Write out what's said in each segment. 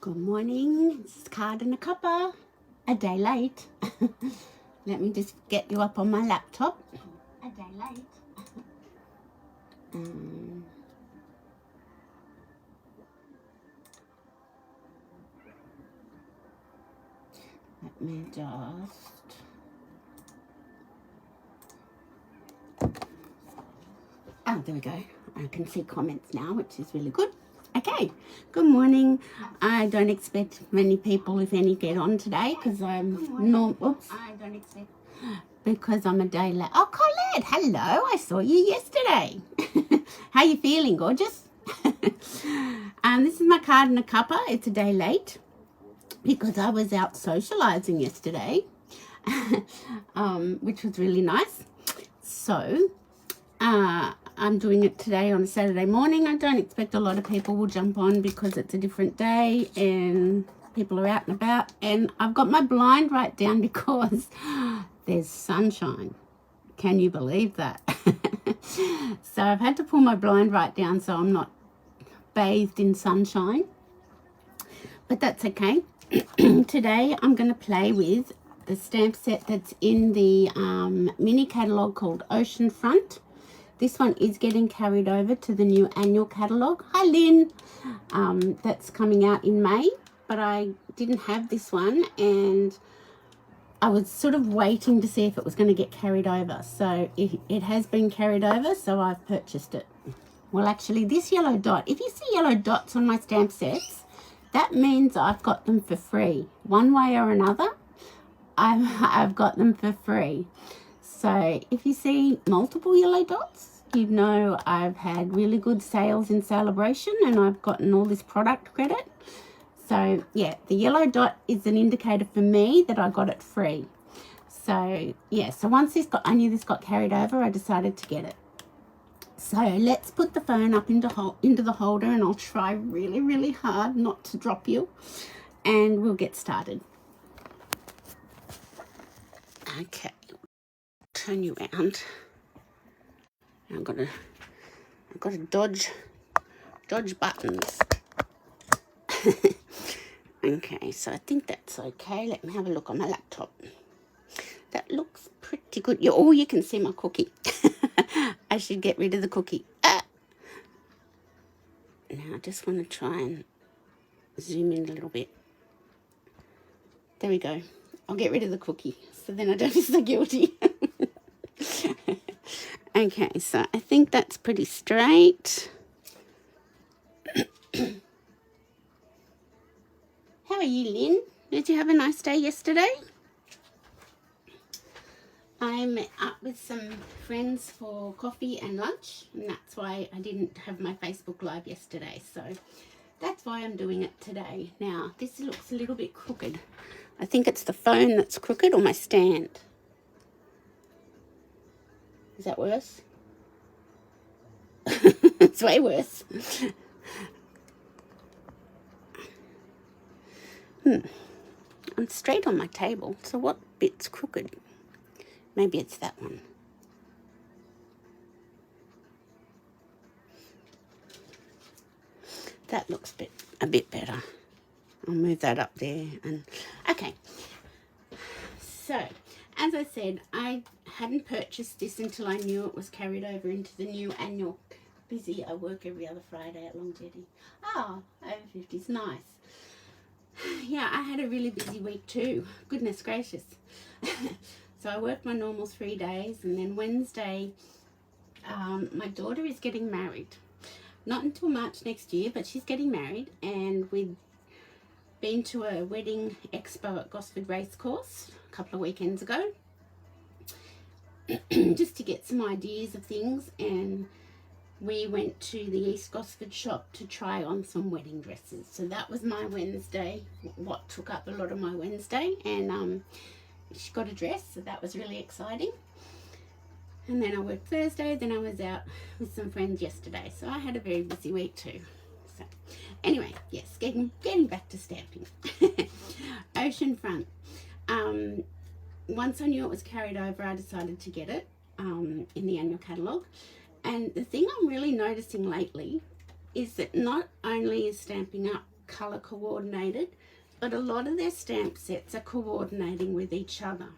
Good morning, it's Card and a Cuppa. A day late. Let me just get you up on my laptop. A day late. Let me just... Oh, there we go. I can see comments now, which is really good. Okay, good morning. I don't expect many people, if any, get on today because I'm because I'm a day late. Oh, Colette, hello. I saw you yesterday. How you feeling, gorgeous? This is my Card and a Cuppa. It's a day late because I was out socializing yesterday, which was really nice. So, I'm doing it today on a Saturday morning. I don't expect a lot of people will jump on because it's a different day and people are out and about. And I've got my blind right down because there's sunshine. Can you believe that? So I've had to pull my blind right down so I'm not bathed in sunshine. But that's okay. Today I'm going to play with the stamp set that's in the mini catalogue called Oceanfront. This one is getting carried over to the new annual catalogue. Hi, Lynn. That's coming out in May, but I didn't have this one, and I was sort of waiting to see if it was going to get carried over. So it has been carried over, so I've purchased it. Well, actually, this yellow dot, if you see yellow dots on my stamp sets, that means I've got them for free. One way or another, I've got them for free. So if you see multiple yellow dots, you know I've had really good sales in Celebration and I've gotten all this product credit. So yeah, the yellow dot is an indicator for me that I got it free. So yeah, so once I knew this got carried over, I decided to get it. So let's put the phone up into the holder, and I'll try really, really hard not to drop you, and we'll get started. Okay. Turn you around. I've got to dodge buttons. Okay, so I think that's okay. Let me have a look on my laptop. That looks pretty good. Oh, you can see my cookie. I should get rid of the cookie. Now I just want to try and zoom in a little bit. There we go. I'll get rid of the cookie so then I don't feel so guilty. Okay, so I think that's pretty straight. How are you, Lynn? Did you have a nice day yesterday? I met up with some friends for coffee and lunch, and that's why I didn't have my Facebook Live yesterday. So that's why I'm doing it today. Now, this looks a little bit crooked. I think it's the phone that's crooked or my stand. Is that worse? It's way worse. I'm straight on my table, so what bit's crooked? Maybe it's that one. That looks a bit better. I'll move that up there. And okay. So, as I said, I hadn't purchased this until I knew it was carried over into the new annual. Busy, I work every other Friday at Longevity. Oh, over 50 is nice. Yeah, I had a really busy week too. Goodness gracious. So I worked my normal 3 days, and then Wednesday, my daughter is getting married. Not until March next year, but she's getting married, and we've been to a wedding expo at Gosford Racecourse a couple of weekends ago, just to get some ideas of things, and we went to the East Gosford shop to try on some wedding dresses. So that was my Wednesday, what took up a lot of my Wednesday, and she got a dress, so that was really exciting. And then I worked Thursday, then I was out with some friends yesterday, so I had a very busy week too. So anyway, yes, getting back to stamping. Oceanfront. Once I knew it was carried over, I decided to get it in the annual catalogue. And the thing I'm really noticing lately is that not only is Stampin' Up colour coordinated, but a lot of their stamp sets are coordinating with each other.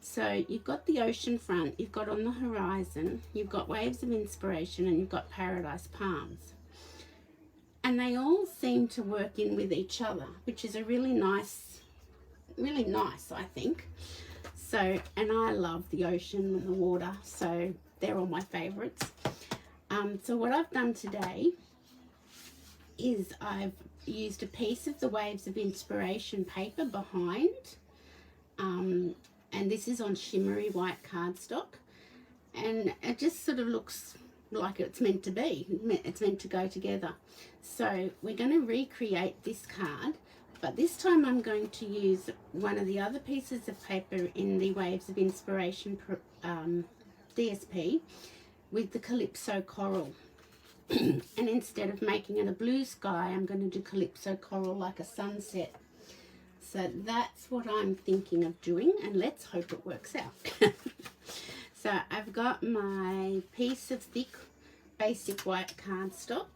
So you've got the Oceanfront, you've got On the Horizon, you've got Waves of Inspiration, and you've got Paradise Palms. And they all seem to work in with each other, which is a really nice, I think. So, and I love the ocean and the water, so they're all my favourites. So what I've done today is I've used a piece of the Waves of Inspiration paper behind, and this is on shimmery white cardstock, and it just sort of looks like it's meant to be. It's meant to go together. So we're going to recreate this card, but this time I'm going to use one of the other pieces of paper in the Waves of Inspiration DSP with the Calypso Coral. And instead of making it a blue sky, I'm going to do Calypso Coral like a sunset. So that's what I'm thinking of doing, and let's hope it works out. So I've got my piece of thick basic white cardstock.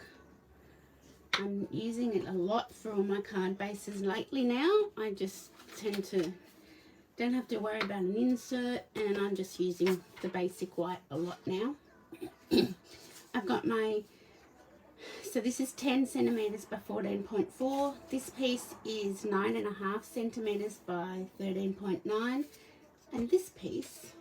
I'm using it a lot for all my card bases lately now. I just tend to, don't have to worry about an insert, and I'm just using the basic white a lot now. I've got my, so this is 10 centimeters by 14.4. This piece is 9.5 centimeters by 13.9. And this piece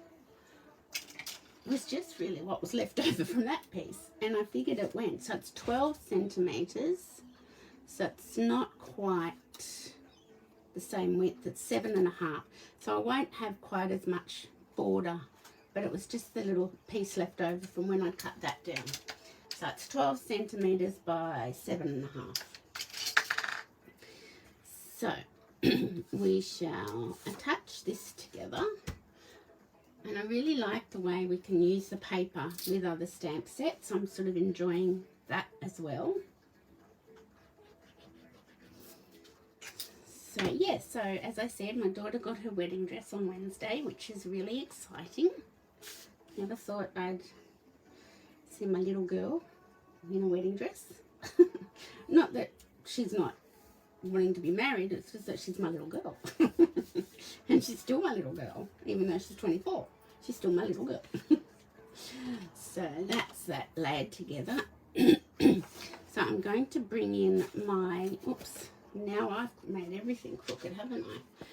was just really what was left over from that piece, and I figured it went. So it's 12 centimeters, so it's not quite the same width. It's 7.5, so I won't have quite as much border, but it was just the little piece left over from when I cut that down. So it's 12 centimeters by 7.5. So we shall attach this together. And I really like the way we can use the paper with other stamp sets. I'm sort of enjoying that as well. So yeah, so as I said, my daughter got her wedding dress on Wednesday, which is really exciting. Never thought I'd see my little girl in a wedding dress. Not that she's not wanting to be married, it's just that she's my little girl. And she's still my little girl, even though she's 24. She's still my little girl. So that's that layered together. So I'm going to bring in my, oops, now I've made everything crooked, haven't I?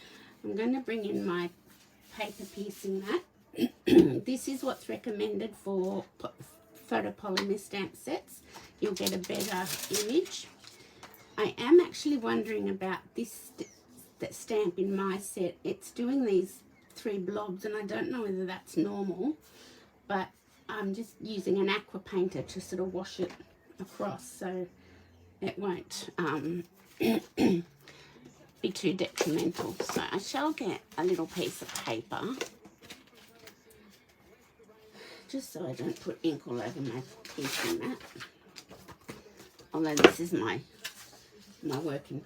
I'm going to bring in my paper piecing mat. This is what's recommended for photopolymer stamp sets. You'll get a better image. I am actually wondering about this that stamp in my set. It's doing these 3 blobs, and I don't know whether that's normal, but I'm just using an aqua painter to sort of wash it across so it won't be too detrimental. So I shall get a little piece of paper just so I don't put ink all over my piecing mat. Although this is my work in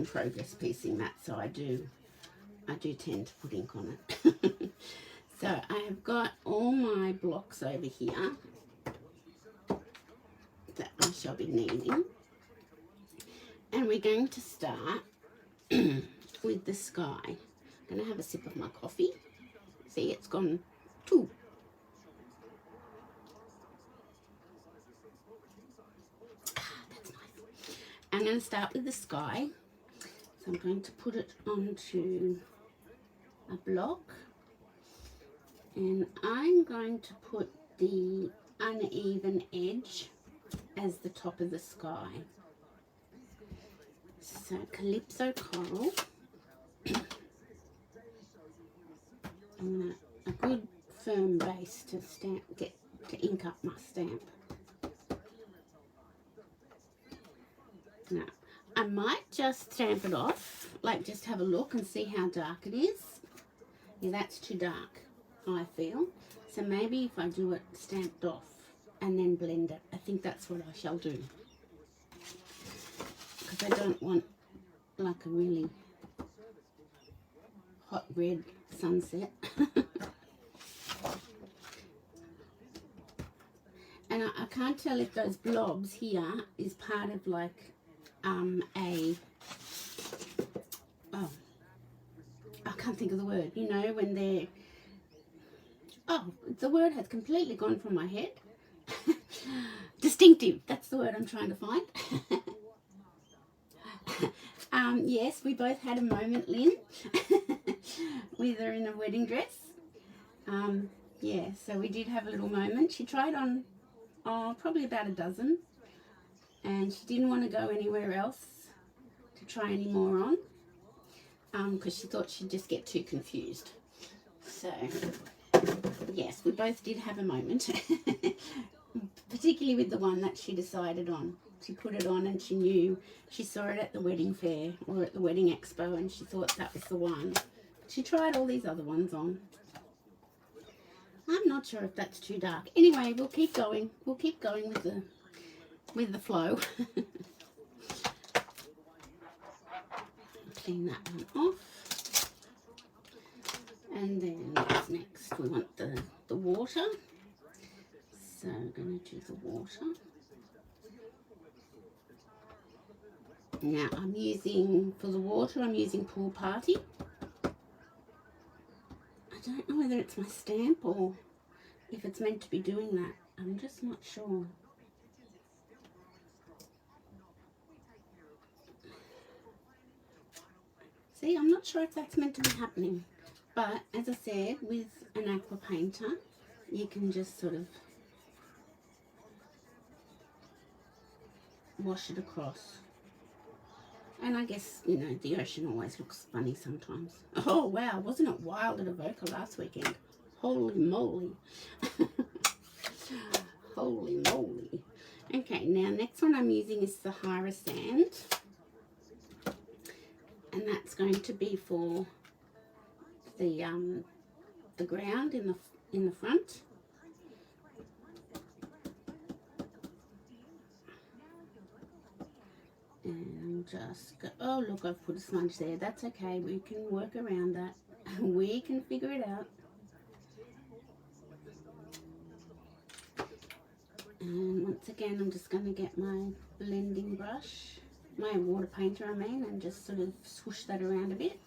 progress piecing mat, so I do tend to put ink on it. So I have got all my blocks over here that I shall be needing, and we're going to start with the sky. I'm going to have a sip of my coffee. See, it's gone too. I'm going to start with the sky. So I'm going to put it onto a block, and I'm going to put the uneven edge as the top of the sky. So Calypso Coral, and a good firm base to get to ink up my stamp. Now, I might just stamp it off, like just have a look and see how dark it is. Yeah, that's too dark, I feel. So maybe if I do it stamped off and then blend it, I think that's what I shall do. Because I don't want like a really hot red sunset. And I can't tell if those blobs here is part of like oh, I can't think of the word, you know, when they're, oh, the word has completely gone from my head. Distinctive, that's the word I'm trying to find. Yes, we both had a moment, Lynn, with her in a wedding dress. Yeah, so we did have a little moment. She tried on, probably about a dozen, and she didn't want to go anywhere else to try any more on, because she thought she'd just get too confused. So, yes, we both did have a moment, particularly with the one that she decided on. She put it on and she knew, she saw it at the wedding fair or at the wedding expo, and she thought that was the one. She tried all these other ones on. I'm not sure if that's too dark. Anyway, we'll keep going. We'll keep going with the flow. Clean that one off. And then what's next? We want the water. So I'm going to do the water. Now I'm using, for the water, I'm using Pool Party. I don't know whether it's my stamp or if it's meant to be doing that. I'm just not sure. See, I'm not sure if that's meant to be happening. But as I said, with an aqua painter, you can just sort of wash it across. And I guess, you know, the ocean always looks funny sometimes. Oh, wow, wasn't it wild at Avoca last weekend? Holy moly. Holy moly. Okay, now next one I'm using is Sahara Sand. And that's going to be for the ground in the front. And just go, oh look, I've put a smudge there. That's okay, we can work around that. We can figure it out. And once again, I'm just going to get my blending brush, my water painter I mean, and just sort of swoosh that around a bit.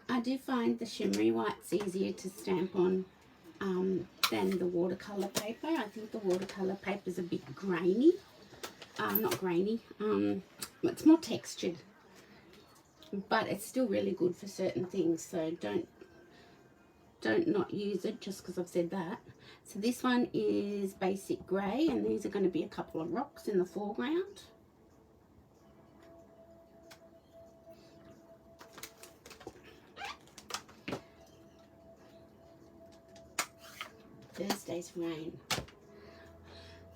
I do find the shimmery white's easier to stamp on than the watercolour paper. I think the watercolour paper is a bit grainy. Not grainy, it's more textured, but it's still really good for certain things, so don't not use it just because I've said that. So this one is basic grey, and these are going to be a couple of rocks in the foreground. Thursday's rain.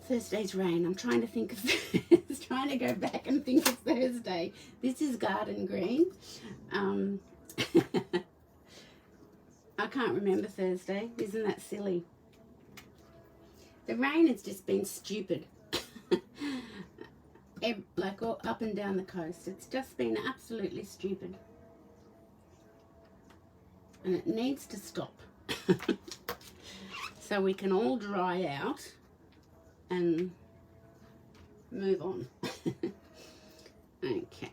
Thursday's rain. I'm trying to think of trying to go back and think of Thursday. This is garden green. I can't remember Thursday. Isn't that silly? The rain has just been stupid. Like all up and down the coast. It's just been absolutely stupid. And it needs to stop. So we can all dry out and move on. Okay.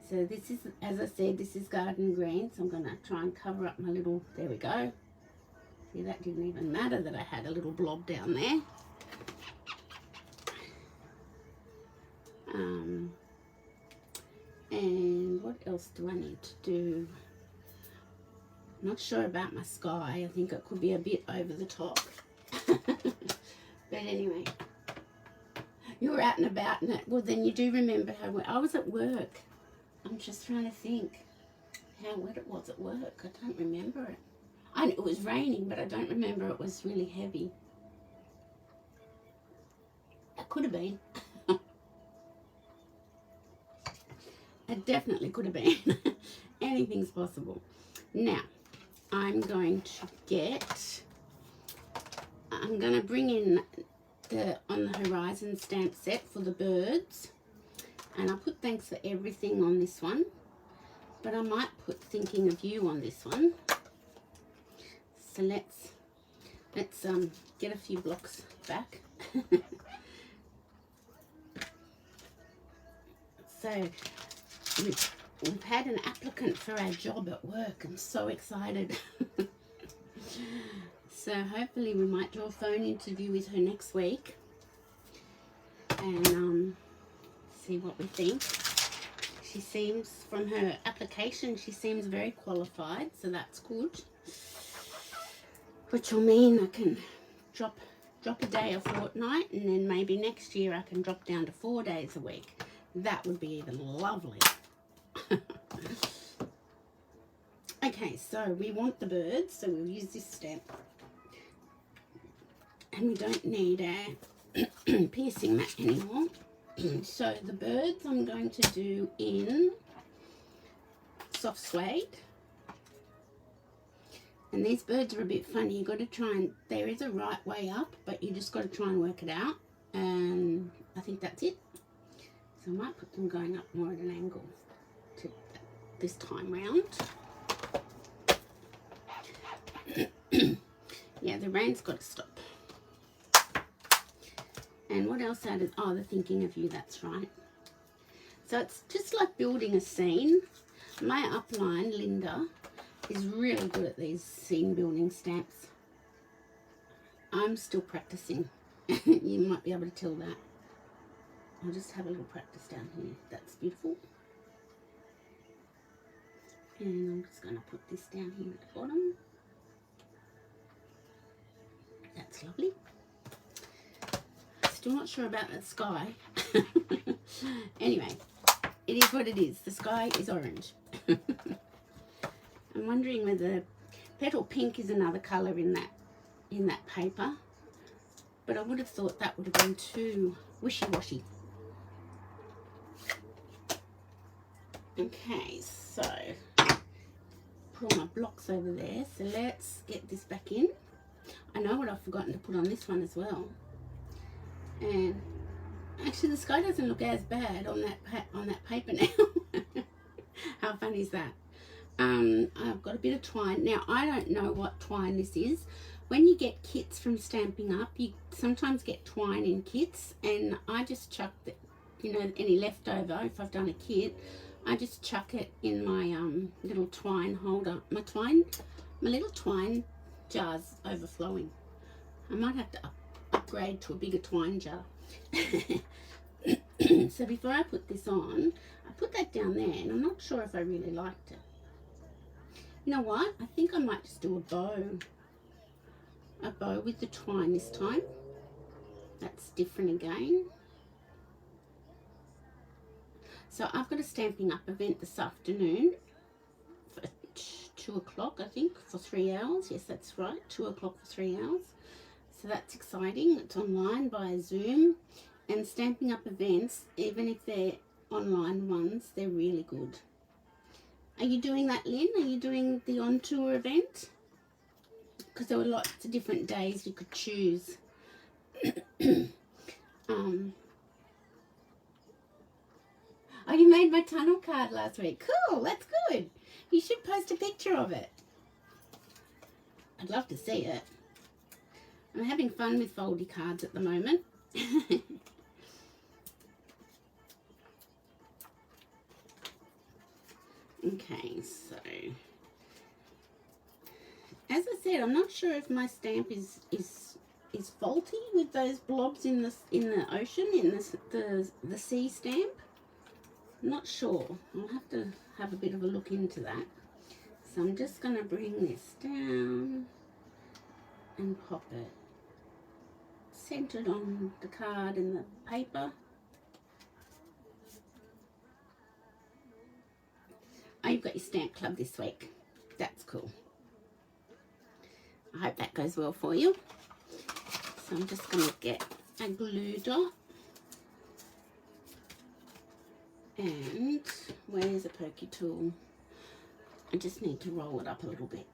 So this is, as I said, this is garden green. So I'm going to try and cover up my little, there we go. See, that didn't even matter that I had a little blob down there. And what else do I need to do? Not sure about my sky. I think it could be a bit over the top. But anyway, you were out and about, and well, then you do remember how I was at work. I'm just trying to think how wet it was at work. I don't remember it. I know it was raining, but I don't remember it was really heavy. It could have been. It definitely could have been. Anything's possible. Now, I'm going to bring in the On the Horizon stamp set for the birds. And I'll put Thanks for Everything on this one. But I might put Thinking of You on this one. So let's get a few blocks back. So we've had an applicant for our job at work. I'm so excited. So hopefully we might do a phone interview with her next week and see what we think. She seems, from her application, she seems very qualified, so that's good. Which will mean I can drop a day a fortnight, and then maybe next year I can drop down to 4 days a week. That would be even lovely. Okay, so we want the birds, so we'll use this stamp. And we don't need a piercing mat anymore. So the birds I'm going to do in soft suede. And these birds are a bit funny. You've got to try and, there is a right way up, but you just got to try and work it out. And I think that's it. So I might put them going up more at an angle to this time round. Yeah, the rain's got to stop. And what else added? Oh, the thinking of you, that's right. So it's just like building a scene. My upline, Linda, is really good at these scene building stamps. I'm still practicing. You might be able to tell that. I'll just have a little practice down here. That's beautiful. And I'm just going to put this down here at the bottom. That's lovely. Still not sure about that sky. Anyway, it is what it is. The sky is orange. I'm wondering whether petal pink is another colour in that paper, but I would have thought that would have been too wishy-washy. Okay, so put all my blocks over there. So let's get this back in. I know what I've forgotten to put on this one as well. And actually the sky doesn't look as bad on that paper now. How funny is that? I've got a bit of twine. Now I don't know what twine this is. When you get kits from Stampin' Up, you sometimes get twine in kits, and I just chuck the, any leftover. If I've done a kit, I just chuck it in my little twine holder. My little twine jar's overflowing. I might have to upgrade to a bigger twine jar. So before I put this on, I put that down there, and I'm not sure if I really liked it. You know what? I think I might just do a bow with the twine this time. That's different again. So I've got a Stampin' Up event this afternoon for 2 o'clock, I think, for 3 hours. Yes, that's right, 2 o'clock for 3 hours. So that's exciting. It's online via Zoom. And Stampin' Up events, even if they're online ones, they're really good. Are you doing that, Lynn? Are you doing the on tour event? Because there were lots of different days you could choose. Oh, you made my tunnel card last week. Cool, that's good. You should post a picture of it. I'd love to see it. I'm having fun with foldy cards at the moment. Okay, so as I said, I'm not sure if my stamp is faulty with those blobs in the ocean, in the sea stamp. I'm not sure. I'll have to have a bit of a look into that. So I'm just going to bring this down and pop it centered on the card and the paper. Oh, you've got your stamp club this week. That's cool. I hope that goes well for you. So I'm just going to get a glue dot. And where's a pokey tool? I just need to roll it up a little bit.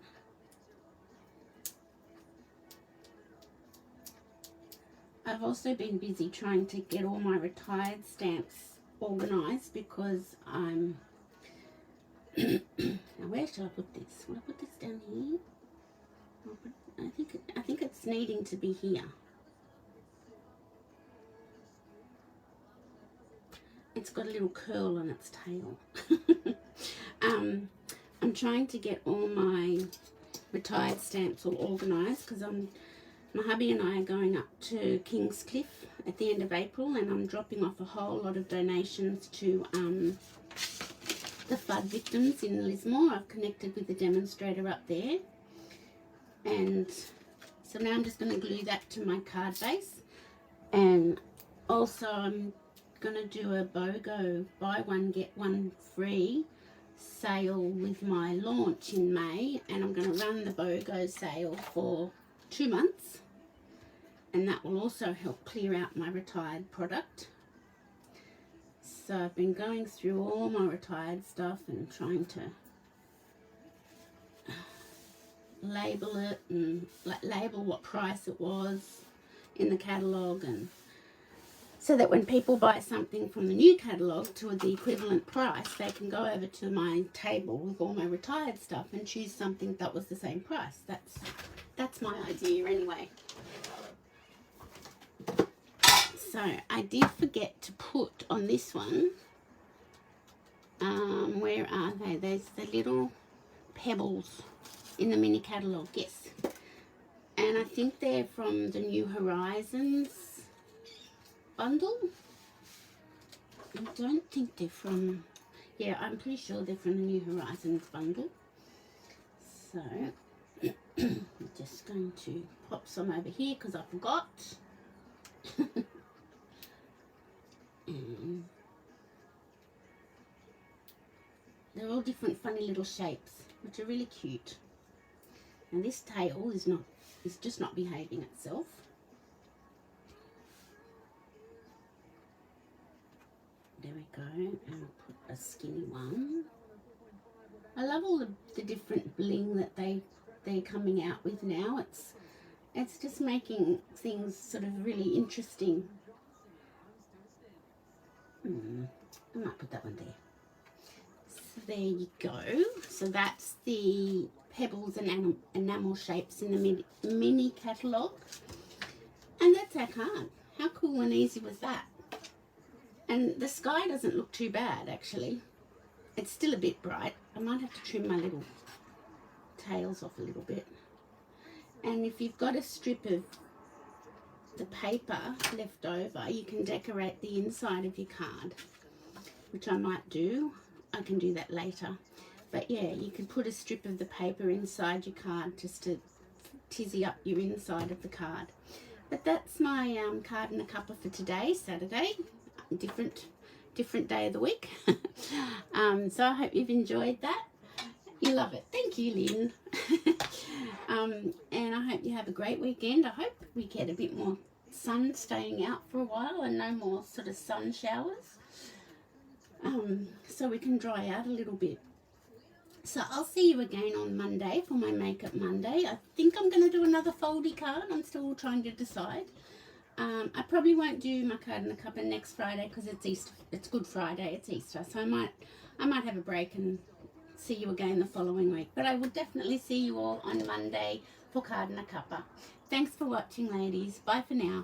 I've also been busy trying to get all my retired stamps organised because I'm... Now where shall I put this? Will I put this down here? I think it's needing to be here. it's got a little curl on its tail. I'm trying to get all my retired stamps all organised because my hubby and I are going up to Kingscliff at the end of April, and I'm dropping off a whole lot of donations to the flood victims in Lismore. I've connected with the demonstrator up there, and so now I'm just going to glue that to my card base. And also I'm going to do a BOGO buy one get one free sale with my launch in May, and I'm going to run the BOGO sale for 2 months, and that will also help clear out my retired product. So I've been going through all my retired stuff and trying to label it and label what price it was in the catalogue, and so that when people buy something from the new catalogue to the equivalent price, they can go over to my table with all my retired stuff and choose something that was the same price. That's my idea anyway. So I did forget to put on this one, where are they? There's the little pebbles in the mini catalogue, yes. And I think they're from the New Horizons bundle. I don't think they're from, yeah, I'm pretty sure they're from the New Horizons bundle. So I'm just going to pop some over here because I forgot. And they're all different funny little shapes, which are really cute. And this tail is just not behaving itself. There we go, and I'll put a skinny one. I love all the different bling that they're coming out with now. It's just making things sort of really interesting. I might put that one there. So there you go. So that's the pebbles and enamel shapes in the mini catalogue. And that's our card. How cool and easy was that? And the sky doesn't look too bad, actually. It's still a bit bright. I might have to trim my little tails off a little bit. And if you've got a strip of the paper left over, you can decorate the inside of your card, which I might do. I can do that later. But yeah, you could put a strip of the paper inside your card just to tizzy up your inside of the card. But that's my card and a cuppa for today, Saturday. Different day of the week. So I hope you've enjoyed that. You love it. Thank you, Lynn. And I hope you have a great weekend. I hope we get a bit more sun staying out for a while and no more sort of sun showers, so we can dry out a little bit. So I'll see you again on Monday for my Makeup Monday. I think I'm going to do another foldy card. I'm still trying to decide. I probably won't do my card and a cuppa next Friday because it's Easter. It's Good Friday. It's Easter, so I might have a break and see you again the following week. But I will definitely see you all on Monday for card and a cuppa. Thanks for watching, ladies. Bye for now.